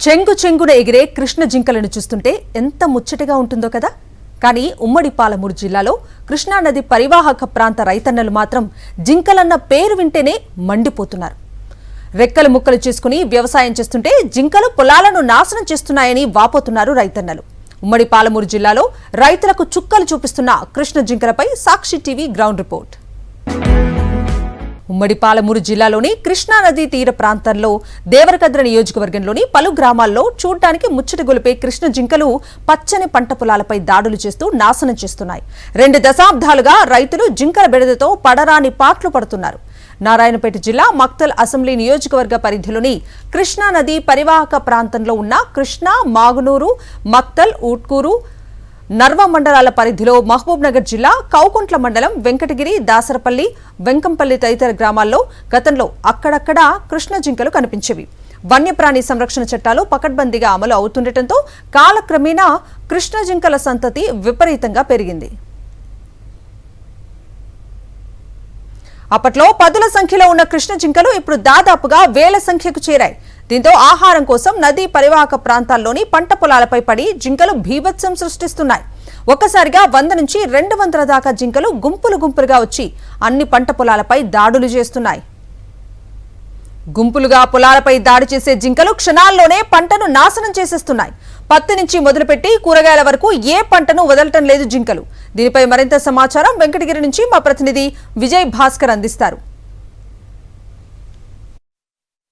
చెంగు చెంగున ఎగిరే కృష్ణ జింకలను చూస్తుంటే ఎంత ముచ్చటగా ఉంటుందో కదా. కానీ ఉమ్మడి పాలమూరు జిల్లాలో కృష్ణానది పరివాహక ప్రాంత రైతన్నలు మాత్రం జింకలన్న పేరు వింటేనే మండిపోతున్నారు. రెక్కలు ముక్కలు చేసుకుని వ్యవసాయం చేస్తుంటే జింకలు పొలాలను నాశనం చేస్తున్నాయని వాపోతున్నారు రైతన్నలు. ఉమ్మడి పాలమూరు జిల్లాలో రైతులకు చుక్కలు చూపిస్తున్న కృష్ణ జింకలపై సాక్షి టీవీ గ్రౌండ్ రిపోర్ట్. ఉమ్మడి పాలమూరు జిల్లాలోని కృష్ణానది తీర ప్రాంతంలో దేవరకద్ర నియోజకవర్గంలోని పలు గ్రామాల్లో చూడ్డానికి ముచ్చట గొలిపే కృష్ణ జింకలు పచ్చని పంట పొలాలపై దాడులు చేస్తూ నాశనం చేస్తున్నాయి. 2 దశాబ్దాలుగా రైతులు జింకల బెడదతో పడరాని పాట్లు పడుతున్నారు. నారాయణపేట జిల్లా మక్తల్ అసెంబ్లీ నియోజకవర్గ పరిధిలోని కృష్ణానది పరివాహక ప్రాంతంలో ఉన్న కృష్ణ, మాగునూరు, మక్తల్, ఊట్కూరు, నర్వ మండలాల పరిధిలో మహబూబ్ నగర్ జిల్లా కౌకుంట్ల మండలం వెంకటగిరి, దాసరపల్లి, వెంకంపల్లి తదితర గ్రామాల్లో గతంలో అక్కడక్కడ కృష్ణ జింకలు కనిపించేవి. వన్యప్రాణి సంరక్షణ చట్టాలు పకడ్బందీగా అమలు అవుతుండటంతో కాలక్రమేణా కృష్ణ జింకల సంతతి విపరీతంగా పెరిగింది. అప్పట్లో 10ల సంఖ్యలో ఉన్న కృష్ణ జింకలు ఇప్పుడు దాదాపుగా 1000 సంఖ్యకు చేరాయి. దీంతో ఆహారం కోసం నదీ పరివాహక ప్రాంతాల్లోని పంట పొలాలపై పడి జింకలు భీభత్సం సృష్టిస్తున్నాయి. ఒక్కసారిగా 100 నుంచి 200 దాకా జింకలు గుంపులుగా వచ్చి అన్ని పంట పొలాలపై దాడులు చేస్తున్నాయి. గుంపులుగా పొలాలపై దాడి చేసే జింకలు క్షణాల్లోనే పంటను నాశనం చేసేస్తున్నాయి. పత్తి నుంచి మొదలుపెట్టి కూరగాయల వరకు ఏ పంటను వదలటం లేదు జింకలు. దీనిపై మరింత సమాచారం వెంకటగిరి నుంచి మా ప్రతినిధి విజయ్ భాస్కర్ అందిస్తారు.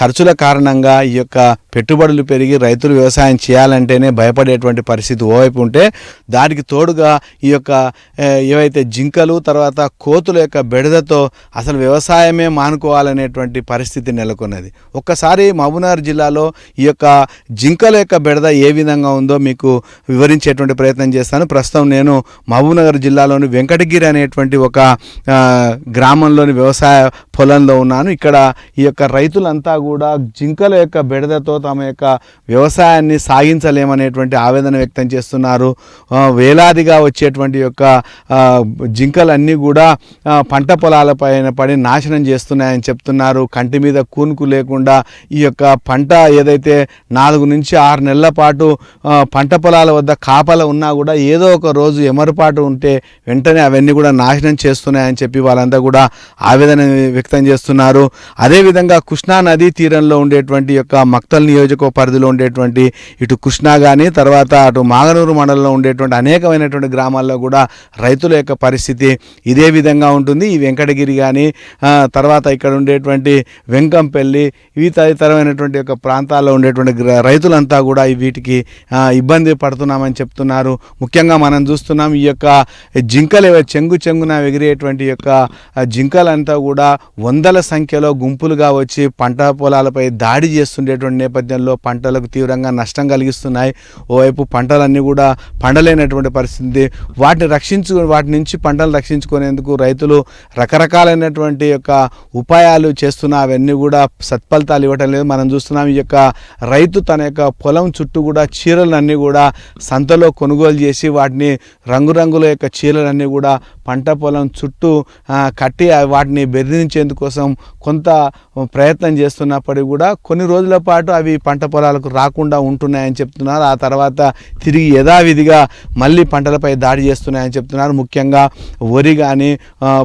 ఖర్చుల కారణంగా ఈ యొక్క పెట్టుబడులు పెరిగి రైతులు వ్యవసాయం చేయాలంటేనే భయపడేటువంటి పరిస్థితి ఓవైపు ఉంటే, దానికి తోడుగా ఈ యొక్క ఏవైతే జింకలు తర్వాత కోతుల యొక్క బెడదతో అసలు వ్యవసాయమే మానుకోవాలనేటువంటి పరిస్థితి నెలకొన్నది. ఒక్కసారి మహబూబ్నగర్ జిల్లాలో ఈ యొక్క జింకల యొక్క బెడద ఏ విధంగా ఉందో మీకు వివరించేటువంటి ప్రయత్నం చేస్తాను. ప్రస్తుతం నేను మహబూబ్నగర్ జిల్లాలోని వెంకటగిరి అనేటువంటి ఒక గ్రామంలోని వ్యవసాయ పొలంలో ఉన్నాను. ఇక్కడ ఈ యొక్క రైతులంతా కూడా జింకల యొక్క బెడదతో తమ యొక్క వ్యవసాయాన్ని సాగించలేమనేటువంటి ఆవేదన వ్యక్తం చేస్తున్నారు. వేలాదిగా వచ్చేటువంటి యొక్క జింకలన్నీ కూడా పంట పొలాలపైన పడి నాశనం చేస్తున్నాయని చెప్తున్నారు. కంటి మీద కూనుకు లేకుండా ఈ యొక్క పంట ఏదైతే 4 నుంచి 6 నెలల పాటు పంట పొలాల వద్ద కాపల ఉన్నా కూడా ఏదో ఒక రోజు ఎమరుపాటు ఉంటే వెంటనే అవన్నీ కూడా నాశనం చేస్తున్నాయని చెప్పి వాళ్ళంతా కూడా ఆవేదన వ్యక్తం చేస్తున్నారు. అదేవిధంగా కృష్ణా నదీ తీరంలో ఉండేటువంటి యొక్క మక్తల్ నియోజక పరిధిలో ఉండేటువంటి ఇటు కృష్ణా కానీ తర్వాత అటు మాగనూరు మండలంలో ఉండేటువంటి అనేకమైనటువంటి గ్రామాల్లో కూడా రైతుల యొక్క పరిస్థితి ఇదే విధంగా ఉంటుంది. ఈ వెంకటగిరి కానీ తర్వాత ఇక్కడ ఉండేటువంటి వెంకంపల్లి ఇవి తదితరమైనటువంటి యొక్క ప్రాంతాల్లో ఉండేటువంటి రైతులంతా కూడా వీటికి ఇబ్బంది పడుతున్నామని చెప్తున్నారు. ముఖ్యంగా మనం చూస్తున్నాం ఈ యొక్క జింకలు చెంగున ఎగిరేటువంటి యొక్క జింకలంతా కూడా 100ల సంఖ్యలో గుంపులుగా వచ్చి పంట పొలాలపై దాడి చేస్తుండేటువంటి నేపథ్యంలో పంటలకు తీవ్రంగా నష్టం కలిగిస్తున్నాయి. ఓవైపు పంటలన్నీ కూడా పండలేనటువంటి పరిస్థితి. వాటి నుంచి పంటలు రక్షించుకునేందుకు రైతులు రకరకాలైనటువంటి యొక్క ఉపాయాలు చేస్తున్నా అవన్నీ కూడా సత్ఫలితాలు ఇవ్వటం లేదు. మనం చూస్తున్నాం ఈ యొక్క రైతు తన యొక్క పొలం చుట్టూ కూడా చీరలన్నీ కూడా సంతలో కొనుగోలు చేసి వాటిని రంగురంగుల యొక్క చీరలన్నీ కూడా పంట పొలం చుట్టూ కట్టి వాటిని బెదిరించేందుకోసం కొంత ప్రయత్నం చేస్తున్నప్పటికీ కూడా కొన్ని రోజుల పాటు అవి పంట పొలాలకు రాకుండా ఉంటున్నాయని చెప్తున్నారు. ఆ తర్వాత తిరిగి యథావిధిగా మళ్ళీ పంటలపై దాడి చేస్తున్నాయని చెప్తున్నారు. ముఖ్యంగా వరి కానీ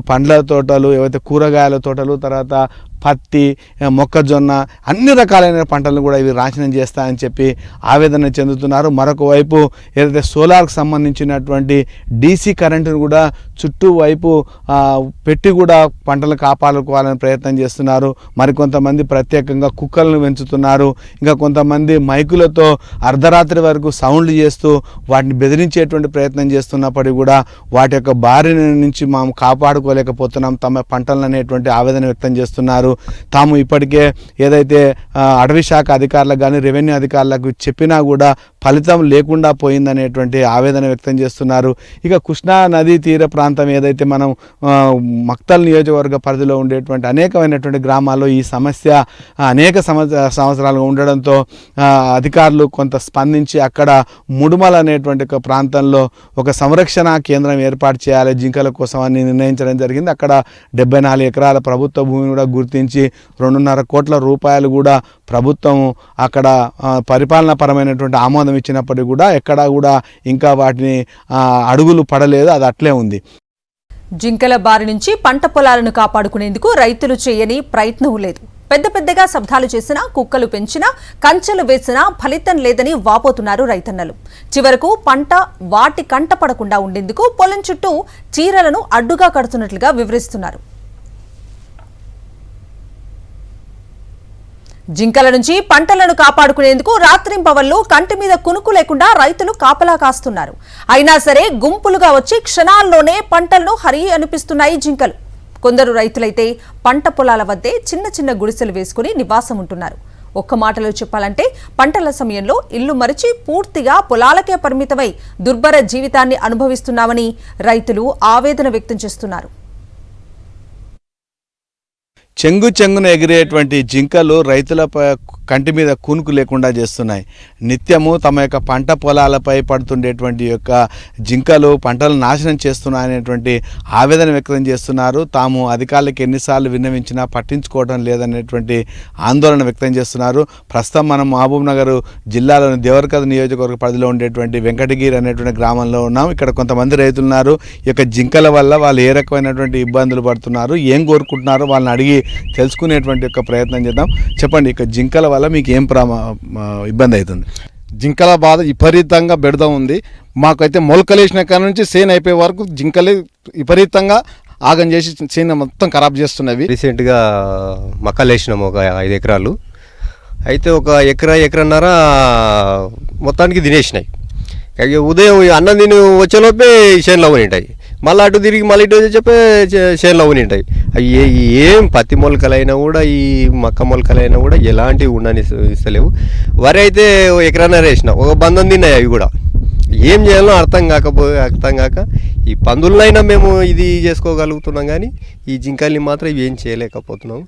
పండ్ల తోటలు, ఏవైతే కూరగాయల తోటలు, తర్వాత పత్తి, మొక్కజొన్న అన్ని రకాలైన పంటలను కూడా ఇవి నాశనం చేస్తాయని చెప్పి ఆవేదన చెందుతున్నారు. మరొక వైపు ఏదైతే సోలార్కి సంబంధించినటువంటి DC కరెంటును కూడా చుట్టూ వైపు పెట్టి కూడా పంటలు కాపాడుకోవాలని ప్రయత్నం చేస్తున్నారు. మరికొంతమంది ప్రత్యేకంగా కుక్కలను పెంచుతున్నారు. ఇంకా కొంతమంది మైకులతో అర్ధరాత్రి వరకు సౌండ్లు చేస్తూ వాటిని బెదిరించేటువంటి ప్రయత్నం చేస్తున్నప్పటికీ కూడా వాటి యొక్క బారి నుంచి మనం కాపాడుకోలేకపోతున్నాం తమ పంటలను అనేటువంటి ఆవేదన వ్యక్తం చేస్తున్నారు. తాము ఇప్పటికే ఏదైతే అటవీ శాఖ అధికారులకు కానీ రెవెన్యూ అధికారులకు చెప్పినా కూడా ఫలితం లేకుండా పోయిందనేటువంటి ఆవేదన వ్యక్తం చేస్తున్నారు. ఇక కృష్ణా నదీ తీర ప్రాంతం ఏదైతే మనం మక్తల్ నియోజకవర్గ పరిధిలో ఉండేటువంటి అనేకమైనటువంటి గ్రామాల్లో ఈ సమస్య అనేక సంవత్సరాలుగా ఉండడంతో అధికారులు కొంత స్పందించి అక్కడ ముడుమల అనేటువంటి ఒక ప్రాంతంలో ఒక సంరక్షణ కేంద్రం ఏర్పాటు చేయాలి జింకల కోసం అని నిర్ణయించడం జరిగింది. అక్కడ 74 ఎకరాల ప్రభుత్వ భూమిని కూడా గుర్తించి గుర్తించి 2.5 కోట్ల రూపాయలు కూడా ప్రభుత్వం అక్కడ పరిపాలనాపరమైనటువంటి ఆమోదం ఇచ్చినప్పటికీ కూడా ఎక్కడా కూడా ఇంకా వాటిని అడుగులు పడలేదు, అది అట్లే ఉంది. జింకల బారి నుంచి పంట పొలాలను కాపాడుకునేందుకు రైతులు చేయని ప్రయత్నం లేదు. పెద్దగా శబ్దాలు చేసినా, కుక్కలు పెంచినా, కంచెలు వేసినా ఫలితం లేదని వాపోతున్నారు రైతన్నలు. చివరకు పంట వాటి కంట పడకుండా ఉండేందుకు పొలం చుట్టూ చీరలను అడ్డుగా కడుతున్నట్లుగా వివరిస్తున్నారు. జింకల నుంచి పంటలను కాపాడుకునేందుకు రాత్రింపవళ్లు కంటి మీద కునుకు లేకుండా రైతులు కాపలా కాస్తున్నారు. అయినా సరే గుంపులుగా వచ్చి క్షణాల్లోనే పంటలను హరి అనిపిస్తున్నాయి జింకలు. కొందరు రైతులైతే పంట పొలాల వద్దే చిన్న గుడిసెలు వేసుకుని నివాసం ఉంటున్నారు. ఒక్క మాటలో చెప్పాలంటే పంటల సమయంలో ఇల్లు మరిచి పూర్తిగా పొలాలకే పరిమితమై దుర్భర జీవితాన్ని అనుభవిస్తున్నామని రైతులు ఆవేదన వ్యక్తం చేస్తున్నారు. చెంగున ఎగిరేటువంటి జింకలు రైతుల కంటి మీద కూనుకు లేకుండా చేస్తున్నాయి. నిత్యము తమ యొక్క పంట పొలాలపై పడుతుండేటువంటి యొక్క జింకలు పంటలు నాశనం చేస్తున్నాయనేటువంటి ఆవేదన వ్యక్తం చేస్తున్నారు. తాము అధికారులకు ఎన్నిసార్లు విన్నవించినా పట్టించుకోవడం లేదనేటువంటి ఆందోళన వ్యక్తం చేస్తున్నారు. ప్రస్తుతం మనం మహబూబ్ నగర్ జిల్లాలోని దేవరకథ నియోజకవర్గ పరిధిలో ఉండేటువంటి వెంకటగిరి అనేటువంటి గ్రామంలో ఉన్నాం. ఇక్కడ కొంతమంది రైతులు ఉన్నారు. ఈ యొక్క జింకల వల్ల వాళ్ళు ఏ రకమైనటువంటి ఇబ్బందులు పడుతున్నారు, ఏం కోరుకుంటున్నారో వాళ్ళని అడిగి తెలుసుకునేటువంటి యొక్క ప్రయత్నం చేద్దాం. చెప్పండి, ఇక జింకల వల్ల మీకు ఏం ఇబ్బంది అవుతుంది? జింకల బాధ విపరీతంగా బెడద ఉంది. మాకైతే మొలకలేసిన కాడ నుంచి సేన్ అయిపోయే వరకు జింకలే విపరీతంగా ఆగం చేసి సేన మొత్తం ఖరాబ్ చేస్తున్నవి. రీసెంట్గా మక్కలు వేసినాము ఒక 5 ఎకరాలు. అయితే ఒక ఎకరన్నర మొత్తానికి తినేసినాయి. ఉదయం అన్నం తిని వచ్చేలోపే చేనులో ఉంటాయి, మళ్ళీ అటు తిరిగి మళ్ళీ ఇటు చెప్పే చేనులో ఉంటాయి. అవి ఏం పత్తి మొలకలైనా కూడా ఈ మక్క మొలకలైనా కూడా ఎలాంటివి ఉండని ఇస్తలేవు. వరి అయితే ఎకరన్నర వేసిన ఒక బంధం తిన్నాయి. అవి కూడా ఏం చేయాలో అర్థం కాక ఈ పందులనైనా మేము ఇది చేసుకోగలుగుతున్నాం, కానీ ఈ జింకల్ని మాత్రం ఇవి ఏం చేయలేకపోతున్నాం.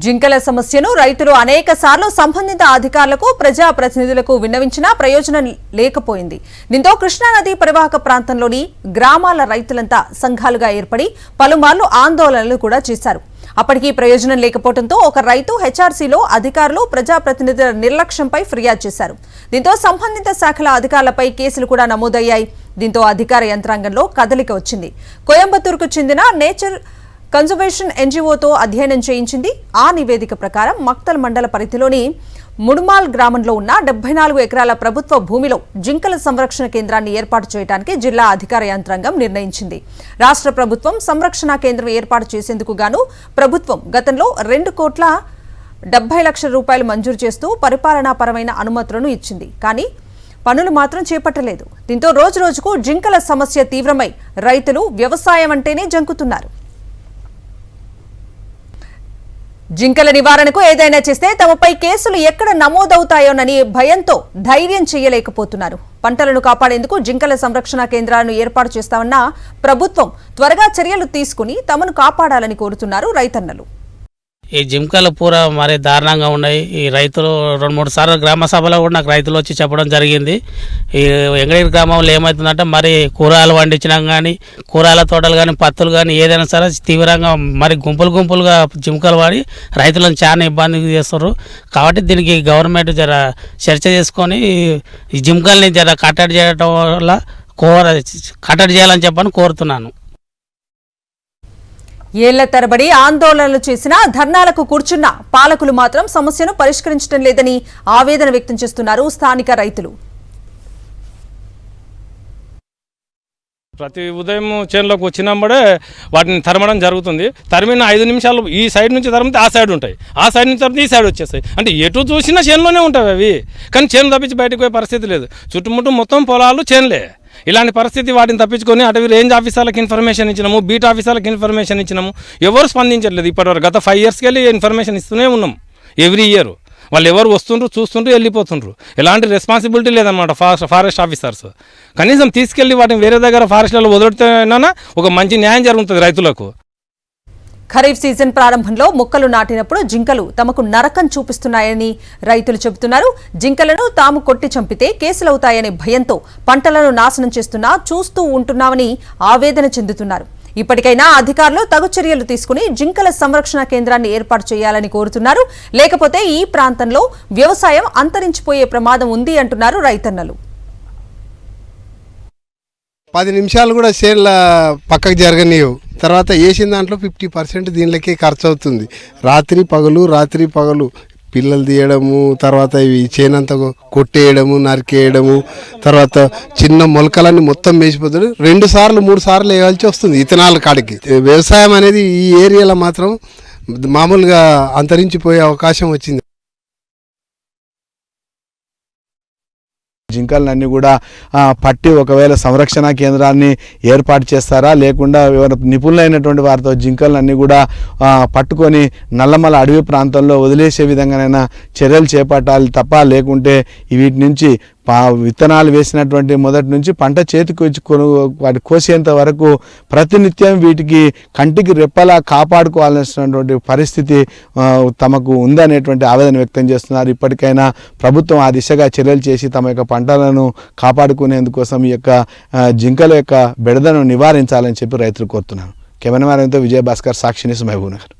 జింకల సమస్యను రైతులు అనేక సార్లు సంబంధిత అధికారులకు, ప్రజాప్రతినిధులకు విన్నవించినా ప్రయోజనం లేకపోయింది. దీంతో కృష్ణానది పరివాహక ప్రాంతంలోని గ్రామాల రైతులంతా సంఘాలుగా ఏర్పడి పలుమార్లు ఆందోళనలు కూడా చేశారు. అప్పటికీ ప్రయోజనం లేకపోవడంతో ఒక రైతు హెచ్ఆర్సీలో అధికారులు, ప్రజాప్రతినిధుల నిర్లక్ష్యంపై ఫిర్యాదు చేశారు. దీంతో సంబంధిత శాఖల అధికారులపై కేసులు కూడా నమోదయ్యాయి. దీంతో అధికార యంత్రాంగంలో కదలిక వచ్చింది. కోయంబత్తూరుకు చెందిన నేచర్ కన్జర్వేషన్ ఎన్జీఓతో అధ్యయనం చేయించింది. ఆ నివేదిక ప్రకారం మక్తల్ మండల పరిధిలోని ముడుమాల్ గ్రామంలో ఉన్న 74 ఎకరాల ప్రభుత్వ భూమిలో జింకల సంరక్షణ కేంద్రాన్ని ఏర్పాటు చేయడానికి జిల్లా అధికార యంత్రాంగం నిర్ణయించింది. రాష్ట్ర ప్రభుత్వం సంరక్షణ కేంద్రం ఏర్పాటు చేసేందుకు గాను ప్రభుత్వం గతంలో 2,70,00,000 రూపాయలు మంజూరు చేస్తూ పరిపాలనాపరమైన అనుమతులను ఇచ్చింది. కానీ పనులు మాత్రం చేపట్టలేదు. దీంతో రోజురోజుకు జింకల సమస్య తీవ్రమై రైతులు వ్యవసాయం అంటేనే జంకుతున్నారు. జింకల నివారణకు ఏదైనా చేస్తే తమపై కేసులు ఎక్కడ నమోదవుతాయోనని భయంతో ధైర్యం చేయలేకపోతున్నారు. పంటలను కాపాడేందుకు జింకల సంరక్షణ కేంద్రాలను ఏర్పాటు చేస్తామన్న ప్రభుత్వం త్వరగా చర్యలు తీసుకుని తమను కాపాడాలని కోరుతున్నారు రైతన్నలు. ఈ జింకలు పూరా మరి దారుణంగా ఉన్నాయి. ఈ రైతులు 2-3 సార్లు గ్రామ సభలో కూడా నాకు రైతులు వచ్చి చెప్పడం జరిగింది. ఈ వెంకటగిరి గ్రామంలో ఏమవుతుందంటే మరి కూరగాయలు పండించినాం కానీ, కూరగాయల తోటలు కానీ, పత్తులు కానీ ఏదైనా సరే తీవ్రంగా మరి గుంపులుగా జింకలు వాడి రైతులను చాలా ఇబ్బంది చేస్తారు. కాబట్టి దీనికి గవర్నమెంట్ జర చర్చ చేసుకొని ఈ జింకల్ని జర కట్టడి చేయడం వల్ల కట్టడి చేయాలని చెప్పని కోరుతున్నాను. ఏళ్ల తరబడి ఆందోళనలు చేసినా, ధర్నాలకు కూర్చున్నా పాలకులు మాత్రం సమస్యను పరిష్కరించడం లేదని ఆవేదన వ్యక్తం చేస్తున్నారు స్థానిక రైతులు. ప్రతి ఉదయం చేనులోకి వచ్చినప్పుడే వాటిని తరమడం జరుగుతుంది. తరిమిన 5 నిమిషాలు ఈ సైడ్ నుంచి తరిమితే ఆ సైడ్ ఉంటాయి, ఆ సైడ్ నుంచి తరిమితే ఈ సైడ్ వచ్చేస్తాయి. అంటే ఎటు చూసినా చేనులోనే ఉంటాయి అవి. కానీ చేను తప్పించి బయటకు పోయే పరిస్థితి లేదు. చుట్టుముట్టు మొత్తం పొలాలు చేనులే. ఇలాంటి పరిస్థితి వాటిని తప్పించుకొని అటవీ రేంజ్ ఆఫీసర్లకు ఇన్ఫర్మేషన్ ఇచ్చినాము, బీట్ ఆఫీసర్లకు ఇన్ఫర్మేషన్ ఇచ్చినాము. ఎవరు స్పందించట్లేదు ఇప్పటివరకు. గత 5 yearsకి వెళ్ళి ఇన్ఫర్మేషన్ ఇస్తూనే ఉన్నాం. ఎవ్రీ ఇయర్ వాళ్ళు ఎవరు వస్తుండ్రు, చూస్తుండ్రు, వెళ్ళిపోతుండ్రు. ఎలాంటి రెస్పాన్సిబిలిటీ లేదన్నమాట ఫారెస్ట్ ఆఫీసర్స్. కనీసం తీసుకెళ్ళి వాటిని వేరే దగ్గర ఫారెస్ట్లలో వదిలితేనైనా ఒక మంచి న్యాయం జరుగుతుంది రైతులకు. ఖరీఫ్ సీజన్ ప్రారంభంలో మొక్కలు నాటినప్పుడు జింకలు తమకు నరకం చూపిస్తున్నాయని రైతులు చెబుతున్నారు. జింకలను తాము కొట్టి చంపితే కేసులవుతాయనే భయంతో పంటలను నాశనం చేస్తున్నా చూస్తూ ఉంటున్నామని ఆవేదన చెందుతున్నారు. ఇప్పటికైనా అధికారులు తగు చర్యలు తీసుకుని జింకల సంరక్షణ కేంద్రాన్ని ఏర్పాటు చేయాలని కోరుతున్నారు. లేకపోతే ఈ ప్రాంతంలో వ్యవసాయం అంతరించిపోయే ప్రమాదం ఉంది అంటున్నారు రైతన్నలు. 10 నిమిషాలు కూడా చేనుల పక్కకు జరగనియవు. తర్వాత వేసిన దాంట్లో 50% దీనిలోకే ఖర్చు అవుతుంది. రాత్రి పగలు పిల్లలు తీయడము, తర్వాత ఇవి చేనంతా కొట్టేయడము, నరికేయడము, తర్వాత చిన్న మొలకలన్నీ మొత్తం వేసిపోతాడు. 2 సార్లు 3 సార్లు వేయాల్సి వస్తుంది ఇథనాల్ కాడికి. వ్యవసాయం అనేది ఈ ఏరియాలో మాత్రం మామూలుగా అంతరించిపోయే అవకాశం వచ్చింది. జింకలన్నీ కూడా పట్టి ఒకవేళ సంరక్షణ కేంద్రాన్ని ఏర్పాటు చేస్తారా, లేకుండా నిపుణులైనటువంటి వారితో జింకలన్నీ కూడా పట్టుకొని నల్లమల అడవి ప్రాంతంలో వదిలేసే విధంగానైనా చర్యలు చేపట్టాలి తప్ప, లేకుంటే వీటి నుంచి విత్తనాలు వేసినటువంటి మొదటి నుంచి పంట చేతికి వచ్చి వాటి కోసేంత వరకు ప్రతినిత్యం వీటికి కంటికి రెప్పలా కాపాడుకోవాల్సినటువంటి పరిస్థితి తమకు ఉందనేటువంటి ఆవేదన వ్యక్తం చేస్తున్నారు. ఇప్పటికైనా ప్రభుత్వం ఆ దిశగా చర్యలు చేసి తమ యొక్క పంటలను కాపాడుకునేందుకోసం ఈ యొక్క జింకల యొక్క బెడదను నివారించాలని చెప్పి రైతులు కోరుతున్నారు. కెమెరామెన్తో విజయభాస్కర్, సాక్షి న్యూస్, మహబూబ్ నగర్.